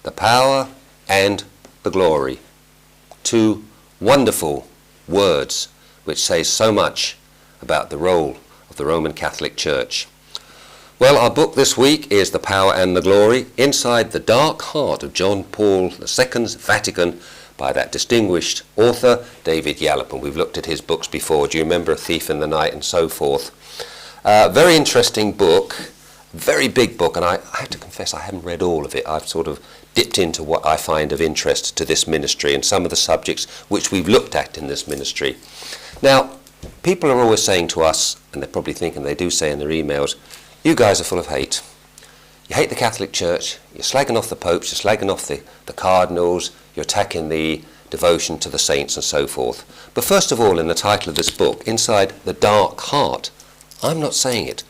the power and the glory. Two wonderful words which say so much about the role of the Roman Catholic Church. Well, our book this week is The Power and the Glory, Inside the Dark Heart of John Paul II's Vatican, by that distinguished author, David Yallop. And we've looked at his books before. Do you remember A Thief in the Night and so forth? Very interesting book, very big book, and I have to confess I haven't read all of it. I've sort of dipped into what I find of interest to this ministry and some of the subjects which we've looked at in this ministry. Now, people are always saying to us, and they're probably thinking they do say in their emails, you guys are full of hate. You hate the Catholic Church, you're slagging off the popes, you're slagging off the cardinals, you're attacking the devotion to the saints and so forth. But first of all, in the title of this book, Inside the Dark Heart, I'm not saying it.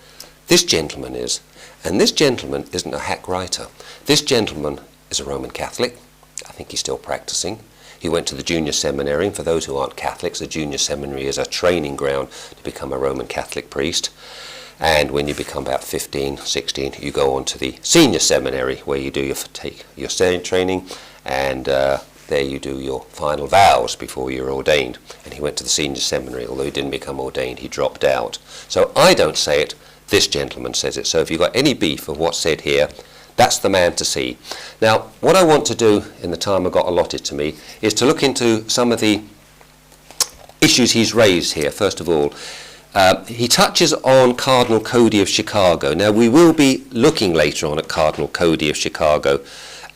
This gentleman is. And this gentleman isn't a hack writer. This gentleman is a Roman Catholic. I think he's still practicing. He went to the junior seminary, and for those who aren't Catholics, the junior seminary is a training ground to become a Roman Catholic priest. And when you become about 15, 16, you go on to the senior seminary, where you do take your training, and there you do your final vows before you're ordained. And he went to the senior seminary. Although he didn't become ordained, he dropped out. So I don't say it, this gentleman says it. So if you've got any beef of what's said here, that's the man to see. Now, what I want to do in the time I've got allotted to me is to look into some of the issues he's raised here. First of all, he touches on Cardinal Cody of Chicago. Now, we will be looking later on at Cardinal Cody of Chicago.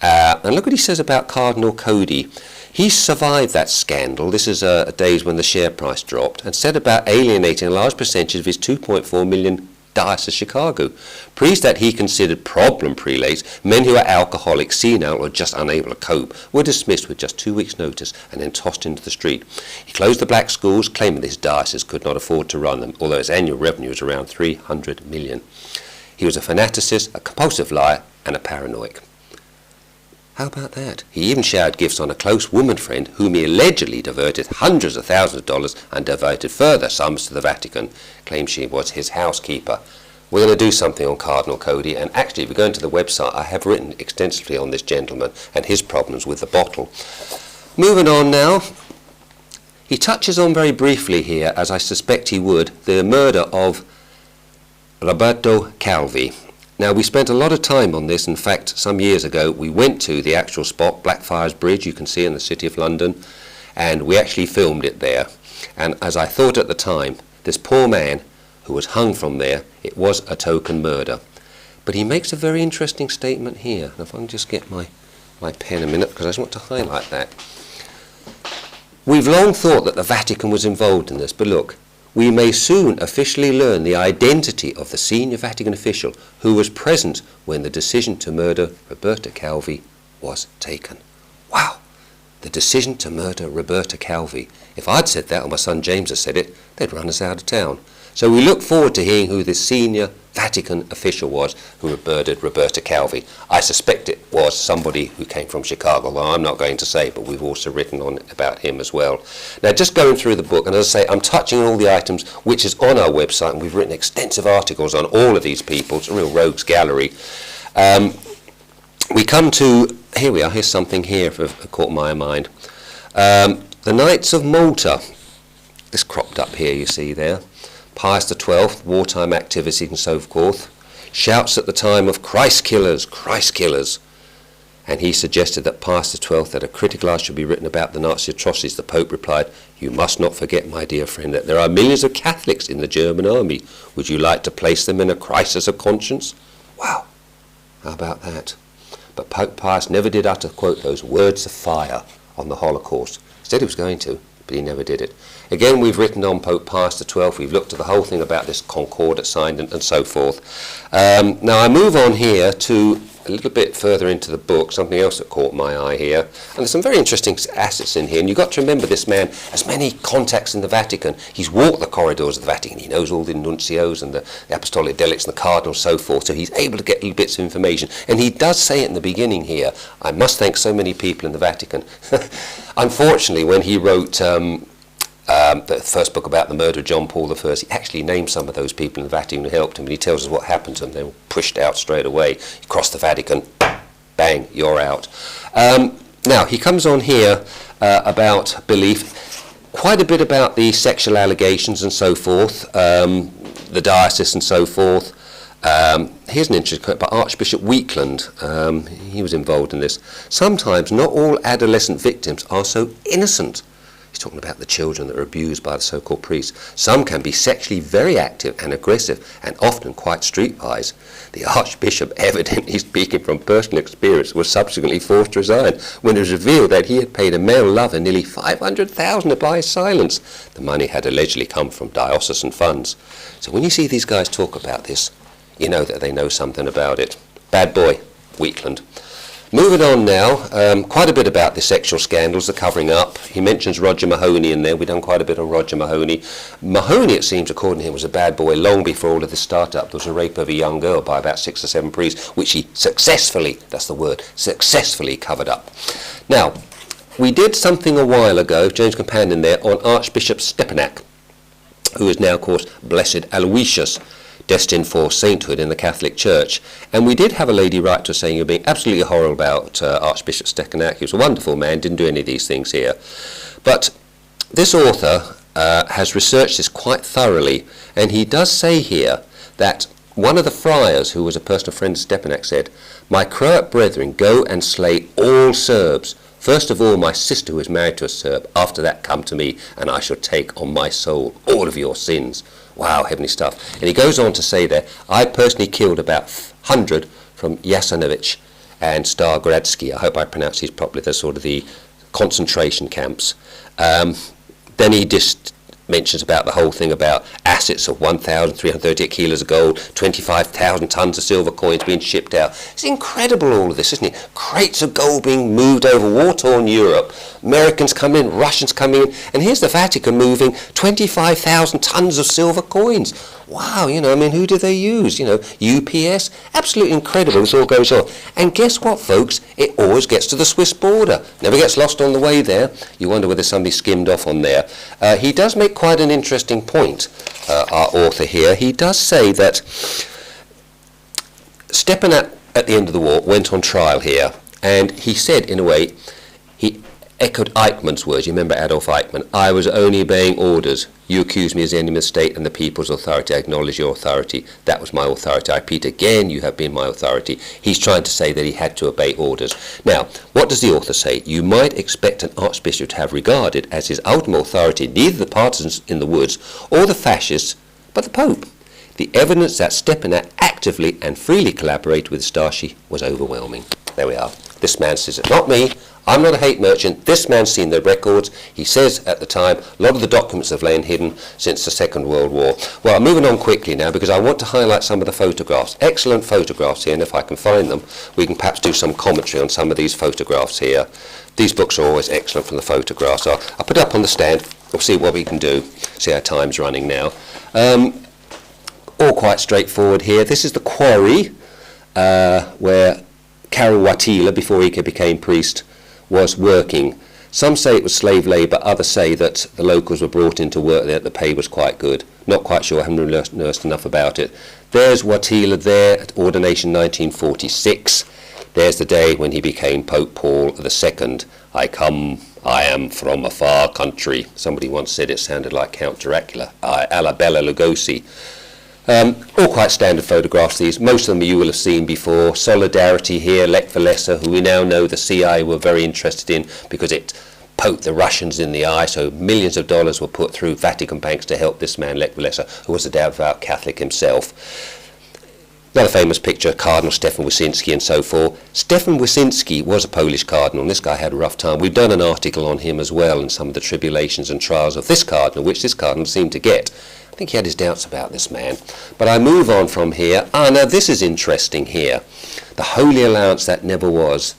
And look what he says about Cardinal Cody. He survived that scandal. This is days when the share price dropped, and set about alienating a large percentage of his 2.4 million Diocese of Chicago. Priests that he considered problem prelates, men who are alcoholic, senile, or just unable to cope, were dismissed with just 2 weeks' notice and then tossed into the street. He closed the black schools, claiming that his diocese could not afford to run them, although his annual revenue was around 300 million. He was a fanaticist, a compulsive liar, and a paranoic. How about that? He even showered gifts on a close woman friend whom he allegedly diverted hundreds of thousands of dollars and diverted further sums to the Vatican. Claimed she was his housekeeper. We're going to do something on Cardinal Cody, and actually if you go into the website, I have written extensively on this gentleman and his problems with the bottle. Moving on now, he touches on very briefly here, as I suspect he would, the murder of Roberto Calvi. Now, we spent a lot of time on this. In fact, some years ago, we went to the actual spot, Blackfriars Bridge, you can see in the City of London, and we actually filmed it there. And as I thought at the time, this poor man who was hung from there, it was a token murder. But he makes a very interesting statement here. And if I can just get my pen a minute, because I just want to highlight that. We've long thought that the Vatican was involved in this, but look, we may soon officially learn the identity of the senior Vatican official who was present when the decision to murder Roberto Calvi was taken. Wow! The decision to murder Roberto Calvi. If I'd said that, or my son James had said it, they'd run us out of town. So we look forward to hearing who this senior Vatican official was who murdered Roberto Calvi. I suspect it was somebody who came from Chicago, although I'm not going to say, but we've also written on about him as well. Now, just going through the book, and as I say, I'm touching on all the items which is on our website, and we've written extensive articles on all of these people. It's a real rogues gallery. We come to, here we are, here's something here that caught my mind. The Knights of Malta. This cropped up here, you see there. Pius XII, wartime activity and so forth. Shouts at the time of Christ killers, Christ killers. And he suggested that Pius XII, that a critical eye should be written about the Nazi atrocities. The Pope replied, "You must not forget, my dear friend, that there are millions of Catholics in the German army. Would you like to place them in a crisis of conscience?" Wow, how about that? But Pope Pius never did utter, quote, those words of fire on the Holocaust. He said he was going to, but he never did it. Again, we've written on Pope Pius XII. We've looked at the whole thing about this Concordat signed and so forth. Now I move on here to a little bit further into the book, something else that caught my eye here. And there's some very interesting assets in here. And you've got to remember this man has many contacts in the Vatican. He's walked the corridors of the Vatican. He knows all the nuncios and the apostolic delegates and the cardinals and so forth. So he's able to get little bits of information. And he does say it in the beginning here, I must thank so many people in the Vatican. Unfortunately, when he wrote the first book about the murder of John Paul I, he actually named some of those people in the Vatican who helped him, and he tells us what happened to them. They were pushed out straight away. He crossed the Vatican, bang, you're out. Now, he comes on here about belief, quite a bit about the sexual allegations and so forth, the diocese and so forth. Here's an interesting quote by Archbishop Weekland. He was involved in this. Sometimes not all adolescent victims are so innocent. He's talking about the children that are abused by the so-called priests. Some can be sexually very active and aggressive and often quite streetwise. The Archbishop, evidently speaking from personal experience, was subsequently forced to resign when it was revealed that he had paid a male lover nearly $500,000 to buy his silence. The money had allegedly come from diocesan funds. So when you see these guys talk about this, you know that they know something about it. Bad boy, Weekland. Moving on now, quite a bit about the sexual scandals, the covering up. He mentions Roger Mahony in there. We've done quite a bit on Roger Mahony. Mahony, it seems, according to him, was a bad boy long before all of this started up. There was a rape of a young girl by about 6 or 7 priests, which he successfully, that's the word, successfully covered up. Now, we did something a while ago, James' companion there, on Archbishop Stepinac, who is now, of course, Blessed Aloysius, destined for sainthood in the Catholic Church. And we did have a lady write to us saying you're being absolutely horrible about Archbishop Stepinac. He was a wonderful man, didn't do any of these things here. But this author has researched this quite thoroughly, and he does say here that one of the friars, who was a personal friend of Stepinac, said, "My Croat brethren, go and slay all Serbs. First of all, my sister who is married to a Serb. After that, come to me, and I shall take on my soul all of your sins." Wow, heavenly stuff. And he goes on to say there, I personally killed about 100 from Jasenovic and Stargradsky. I hope I pronounced these properly. They're sort of the concentration camps. Then he just mentions about the whole thing about assets of 1,338 kilos of gold, 25,000 tons of silver coins being shipped out. It's incredible, all of this, isn't it? Crates of gold being moved over war-torn Europe. Americans coming in, Russians coming in, and here's the Vatican moving 25,000 tons of silver coins. Wow, you know, I mean, who do they use? You know, UPS? Absolutely incredible, this all goes on. And guess what, folks? It always gets to the Swiss border. Never gets lost on the way there. You wonder whether somebody skimmed off on there. He does make quite an interesting point, our author here. He does say that Stepinac, at the end of the war, went on trial here, and he said, in a way, he echoed Eichmann's words. You remember Adolf Eichmann? I was only obeying orders. You accuse me as the enemy of the state and the people's authority. I acknowledge your authority. That was my authority. I repeat again, you have been my authority. He's trying to say that he had to obey orders. Now, what does the author say? You might expect an archbishop to have regarded as his ultimate authority neither the partisans in the woods or the fascists, but the Pope. The evidence that Stepinac actively and freely collaborated with Stasi was overwhelming. There we are. This man says it, not me. I'm not a hate merchant. This man's seen the records. He says at the time, a lot of the documents have lain hidden since the Second World War. Well, I'm moving on quickly now because I want to highlight some of the photographs. Excellent photographs here, and if I can find them, we can perhaps do some commentary on some of these photographs here. These books are always excellent from the photographs. So I'll put it up on the stand. We'll see what we can do. See our time's running now. All quite straightforward here. This is the quarry where Karol Wojtyla, before he became priest, was working. Some say it was slave labour, others say that the locals were brought in to work there, the pay was quite good. Not quite sure, I haven't really nursed enough about it. There's Wojtyla there at ordination 1946. There's the day when he became Pope Paul II. I am from a far country. Somebody once said it sounded like Count Dracula. Alla Bella Lugosi. All quite standard photographs these. Most of them you will have seen before. Solidarity here, Lech Walesa, who we now know the CIA were very interested in because it poked the Russians in the eye, so millions of dollars were put through Vatican banks to help this man, Lech Walesa, who was a devout Catholic himself. Another famous picture, Cardinal Stefan Wyszynski and so forth. Stefan Wyszynski was a Polish cardinal, and this guy had a rough time. We've done an article on him as well, and some of the tribulations and trials of this cardinal, which this cardinal seemed to get. I think he had his doubts about this man. But I move on from here. Now this is interesting here. The Holy Alliance that never was.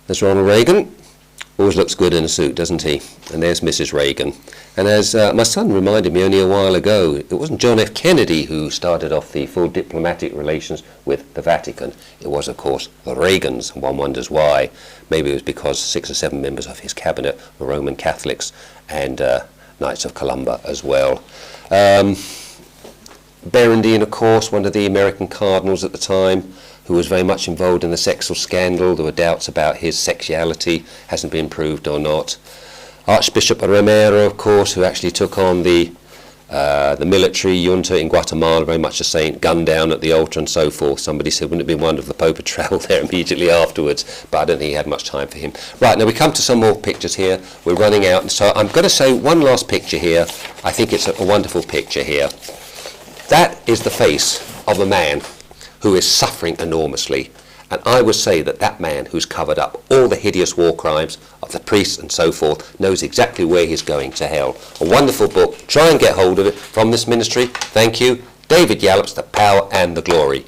There's Ronald Reagan. Always looks good in a suit, doesn't he? And there's Mrs. Reagan. And as my son reminded me only a while ago, it wasn't John F. Kennedy who started off the full diplomatic relations with the Vatican. It was, of course, the Reagans. One wonders why. Maybe it was because 6 or 7 members of his cabinet were Roman Catholics and Knights of Columba as well. Berendine, of course, one of the American cardinals at the time. who was very much involved in the sexual scandal. There were doubts about his sexuality, hasn't been proved or not. Archbishop Romero, of course, who actually took on the military junta in Guatemala, very much a saint, gunned down at the altar and so forth. Somebody said, wouldn't it have been wonderful if the Pope had travelled there immediately afterwards, but I don't think he had much time for him. Right, now we come to some more pictures here. We're running out, and so I'm going to show one last picture here. I think it's a wonderful picture here. That is the face of a man who is suffering enormously, and I would say that that man who's covered up all the hideous war crimes of the priests and so forth knows exactly where he's going, to hell. A wonderful book. Try and get hold of it from this ministry. Thank you. David Yallop's The Power and the Glory.